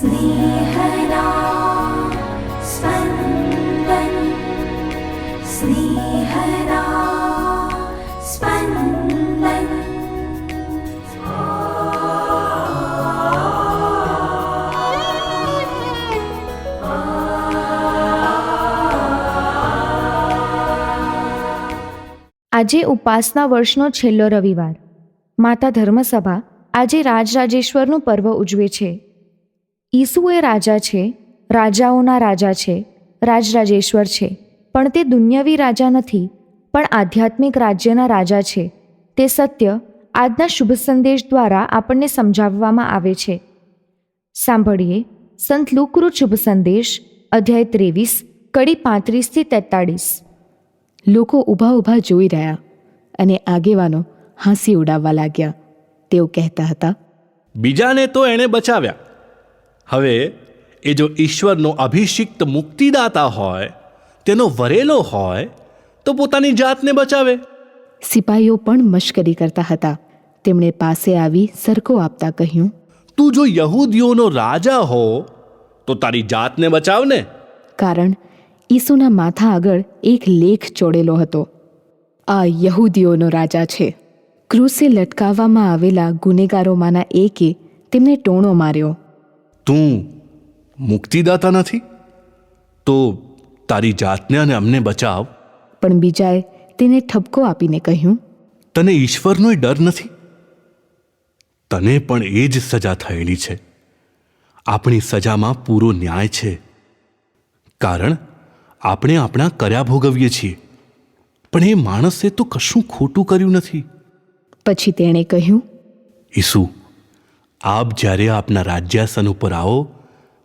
स्नेहदा स्पन्दन स्नेहदा स्पन्दन। આજે ઉપાસના વર્ષનો છેલ્લો રવિવાર. માતા ધર્મસભા આજે રાજરાજેશ્વરનું પર્વ ઉજવે છે. ઈસુ એ રાજા છે, રાજાઓના રાજા છે, રાજરાજેશ્વર છે. પણ તે દુન્યવી રાજા નથી, પણ આધ્યાત્મિક રાજ્યના રાજા છે. તે સત્ય આજના શુભ સંદેશ દ્વારા આપણને સમજાવવામાં આવે છે. સાંભળીએ સંત લુકનું શુભ સંદેશ, અધ્યાય 23, કડી 35-43. લોકો ઊભા ઊભા જોઈ રહ્યા અને આગેવાનો હાંસી ઉડાવવા લાગ્યા. તેઓ કહેતા હતા, બીજાને તો એણે બચાવ્યા, હવે એ જો ઈશ્વરનો અભિષિક્ત મુક્તિદાતા હોય, તેનો વરેલો હોય, તો પોતાની જાતને બચાવે. સિપાહીઓ પણ મશ્કરી કરતા હતા. તેમણે પાસે આવી સરકો આપતા કહ્યું, તું જો યહૂદીઓનો રાજા હો તો તારી જાતને બચાવ ને. કારણ ઈસુના માથા આગળ એક લેખ ચોડેલો હતો, આ યહૂદીઓનો રાજા છે. ક્રૂસે લટકાવવામાં આવેલા ગુનેગારોમાંના એકે તેમને ટોણો માર્યો. તું મુક્તિદાતા નથી તો તારી જાતને અને અમને બચાવ. પણ બીજાએ તેને ઠપકો આપીને કહ્યું, તને ઈશ્વરનોય ડર નથી? તને પણ એ જ સજા થયેલી છે. આપણી સજામાં પૂરો ન્યાય છે, કારણ આપણે આપણા કર્યા ભોગવીએ છીએ, પણ એ માણસે તો કશું ખોટું કર્યું નથી. પછી તેણે કહ્યું, ઈસુ, આપ જ્યારે આપના રાજ્યાસન ઉપર આવો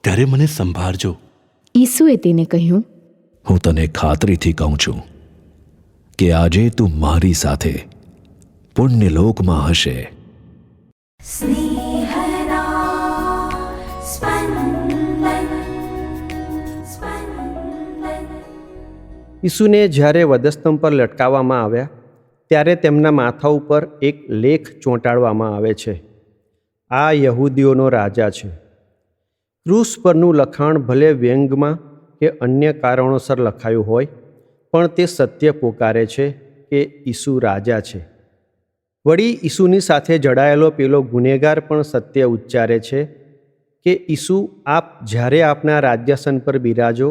ત્યારે મને સંભાળજો. ઈસુએ તેને કહ્યું, હું તને ખાતરીથી કહું છું કે આજે તું મારી સાથે પુણ્યલોકમાં હશે. स्नेहदा स्पन्दन स्पन्दन। ઈસુને જ્યારે વધસ્તંભ પર લટકાવવામાં આવ્યા ત્યારે તેમના માથા ઉપર એક લેખ ચોંટાડવામાં આવે છે, આ યહૂદીઓનો રાજા છે. ક્રૂસ પરનું લખાણ ભલે વ્યંગમાં કે અન્ય કારણોસર લખાયું હોય, પણ તે સત્ય પોકારે છે કે ઈસુ રાજા છે. વળી ઈસુની સાથે જડાયેલો પેલો ગુનેગાર પણ સત્ય ઉચ્ચારે છે કે ઈસુ, આપ જ્યારે આપના રાજ્યાસન પર બિરાજો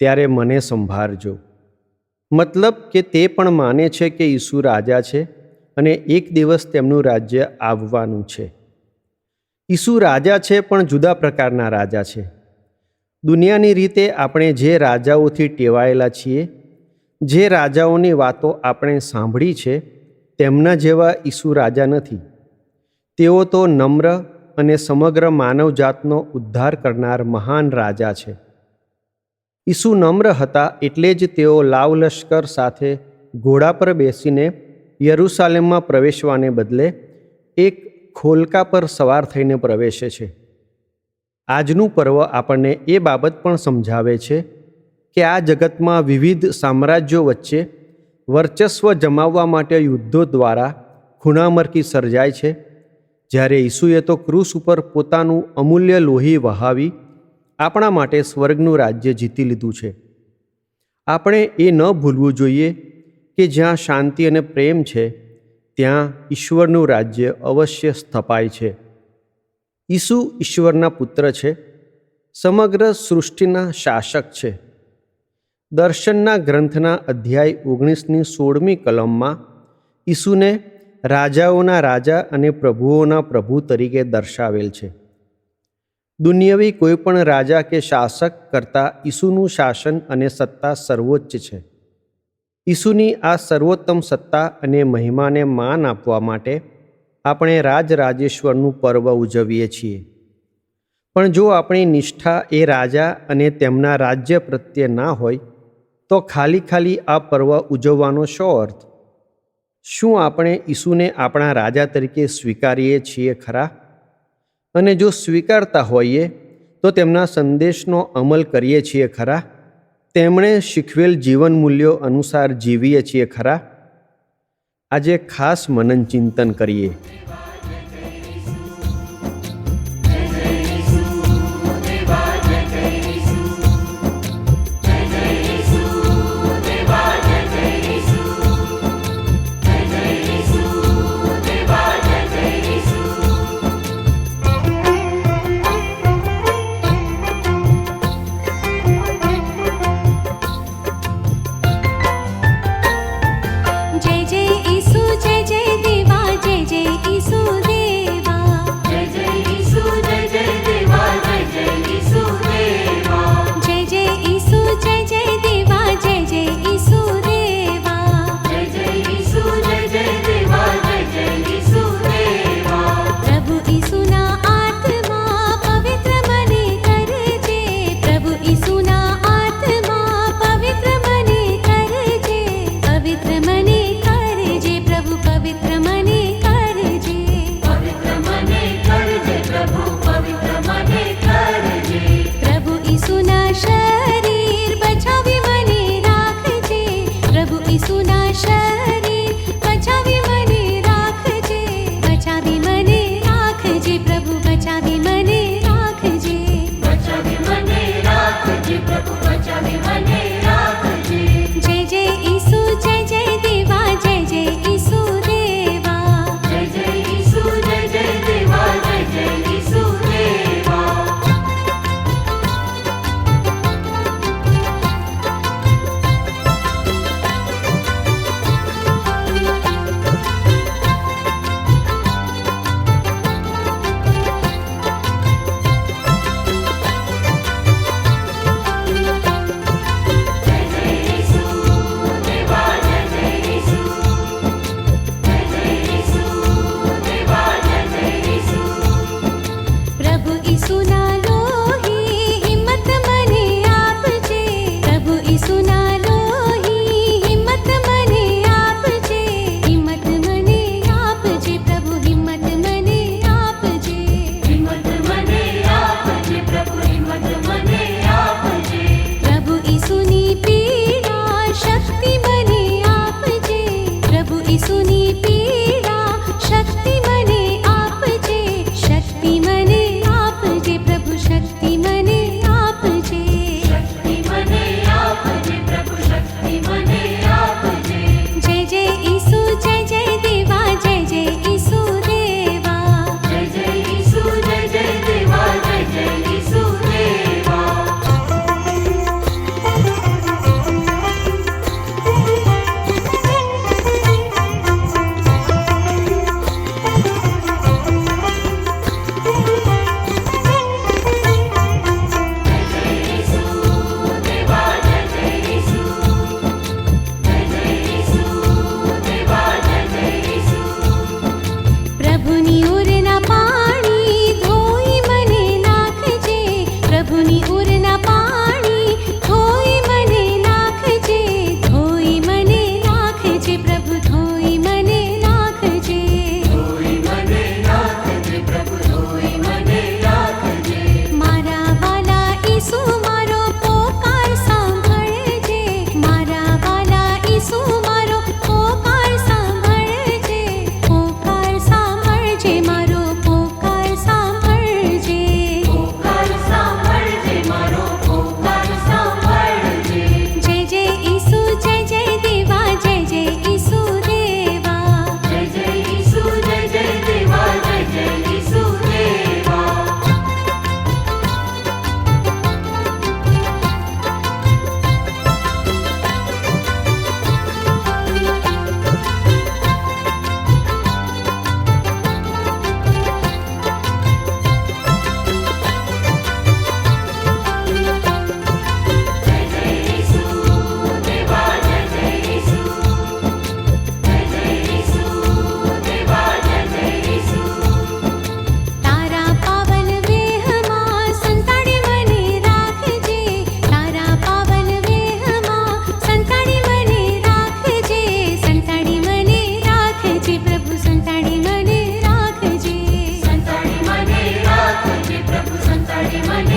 ત્યારે મને સંભાળજો. મતલબ કે તે પણ માને છે કે ઈસુ રાજા છે અને એક દિવસ તેમનું રાજ્ય આવવાનું છે. ઈસુ રાજા છે, પણ જુદા પ્રકારના રાજા છે. દુનિયાની રીતે આપણે જે રાજાઓથી ટેવાયેલા છીએ, જે રાજાઓની વાતો આપણે સાંભળી છે, તેમના જેવા ઈસુ રાજા નથી. તેઓ તો નમ્ર અને સમગ્ર માનવજાતનો ઉદ્ધાર કરનાર મહાન રાજા છે. ઈસુ નમ્ર હતા, એટલે જ તેઓ લાવલશ્કર સાથે ઘોડા પર બેસીને યરૂશાલેમમાં પ્રવેશવાને બદલે એક ખોલકા પર સવાર થઈને પ્રવેશે છે. આજનું પર્વ આપણને એ બાબત પણ સમજાવે છે કે આ જગતમાં વિવિધ સામ્રાજ્યો વચ્ચે વર્ચસ્વ જમાવવા માટે યુદ્ધો દ્વારા ખૂણામરકી સર્જાય છે, જ્યારે ઈસુએ તો ક્રૂસ ઉપર પોતાનું અમૂલ્ય લોહી વહાવી આપણા માટે સ્વર્ગનું રાજ્ય જીતી લીધું છે. આપણે એ ન ભૂલવું જોઈએ કે જ્યાં શાંતિ અને પ્રેમ છે, ત્યાં ઈશ્વરનું રાજ્ય અવશ્ય સ્થપાય છે. ઈસુ ઈશ્વરના પુત્ર છે, સમગ્ર સૃષ્ટિના શાસક છે. દર્શનના ગ્રંથના અધ્યાય 19ની 16મી કલમમાં ઈસુને રાજાઓના રાજા અને પ્રભુઓના પ્રભુ તરીકે દર્શાવેલ છે. દુન્યવી કોઈપણ રાજા કે શાસક કરતાં ઈસુનું શાસન અને સત્તા સર્વોચ્ચ છે. ઈસુની આ સર્વોત્તમ સત્તા અને મહિમાને માન આપવા માટે આપણે રાજરાજેશ્વરનું પર્વ ઉજવીએ છીએ. પણ જો આપણી નિષ્ઠા એ રાજા અને તેમના રાજ્ય પ્રત્યે ના હોય તો ખાલી આ પર્વ ઉજવવાનો શો અર્થ? શું આપણે ઈસુને આપણા રાજા તરીકે સ્વીકારીએ છીએ ખરા? અને જો સ્વીકારતા હોઈએ તો તેમના સંદેશનો અમલ કરીએ છીએ ખરા? તેમણે શીખવેલ જીવન મૂલ્યો અનુસાર જીવીએ છીએ ખરા? આજે ખાસ મનન ચિંતન કરીએ. મને